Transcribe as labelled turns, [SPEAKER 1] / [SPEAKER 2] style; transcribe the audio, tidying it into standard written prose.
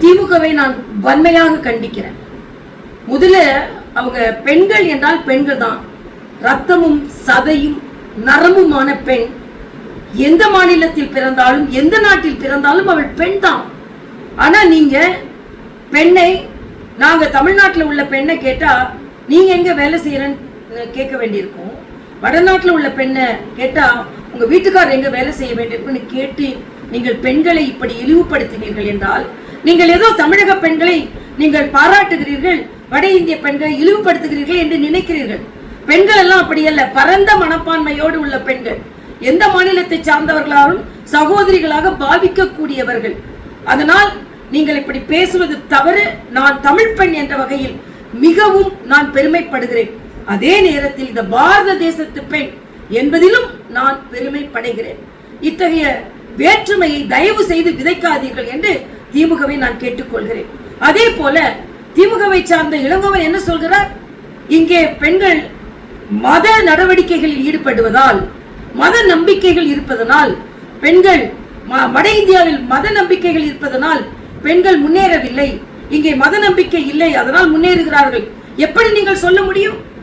[SPEAKER 1] திமுகவை நான் வன்மையாக கண்டிக்கிறேன். முதல்ல அவங்க பெண்கள் என்றால் பெண்கள் தான், ரத்தமும் சதையும் நரம்புமான பெண். எந்த மாநிலத்தில் பிறந்தாலும் எந்த நாட்டில் பிறந்தாலும் அவள் பெண் தான். ஆனா நீங்க பெண்ணை, நாங்க தமிழ்நாட்டில் உள்ள பெண்ணை கேட்டா நீங்க எங்க வேலை செய்யறன்னு கேட்க வேண்டியிருக்கும். வடநாட்டில் உள்ள பெண்ணை கேட்டா உங்க வீட்டுக்காரர் எங்க வேலை செய்ய வேண்டியிருக்குன்னு கேட்டு நீங்கள் பெண்களை இப்படி இழிவுபடுத்தினீர்கள் என்றால், நீங்கள் ஏதோ தமிழக பெண்களை நீங்கள் பாராட்டுகிறீர்கள், வட இந்திய பெண்களை இழிவுபடுத்துகிறீர்கள் என்று நினைக்கிறீர்கள். பெண்கள் எல்லாம் அப்படி அல்ல, பரந்த மனப்பான்மையோடு உள்ள பெண்கள், எந்த மாநிலத்தை சார்ந்தவர்களாலும் சகோதரிகளாக பாவிக்க கூடியவர்கள். அதனால் நீங்கள் இப்படி பேசுவது தவறு. நான் தமிழ் பெண் என்ற வகையில் மிகவும் நான் பெருமைப்படுகிறேன். அதே நேரத்தில் இந்த பாரத தேசத்து பெண் என்பதிலும் நான் பெருமைப்படுகிறேன். இத்தகைய வேற்றுமையை தயவு செய்து விதைக்காதீர்கள் என்று திமுகவை நான் கேட்டுக்கொள்கிறேன். அதே போல திமுகவை சார்ந்த இளங்கோவன் என்ன சொல்கிறார்? இங்கே பெண்கள் மத நடவடிக்கைகளில் ஈடுபடுவதால், மத நம்பிக்கைகள் இருப்பதனால், பெண்கள் வட இந்தியாவில் மத நம்பிக்கைகள் இருப்பதனால் பெண்கள் முன்னேறவில்லை, இங்கே மத நம்பிக்கை இல்லை, அதனால் முன்னேறுகிறார்கள். எப்படி நீங்கள் சொல்ல முடியும்?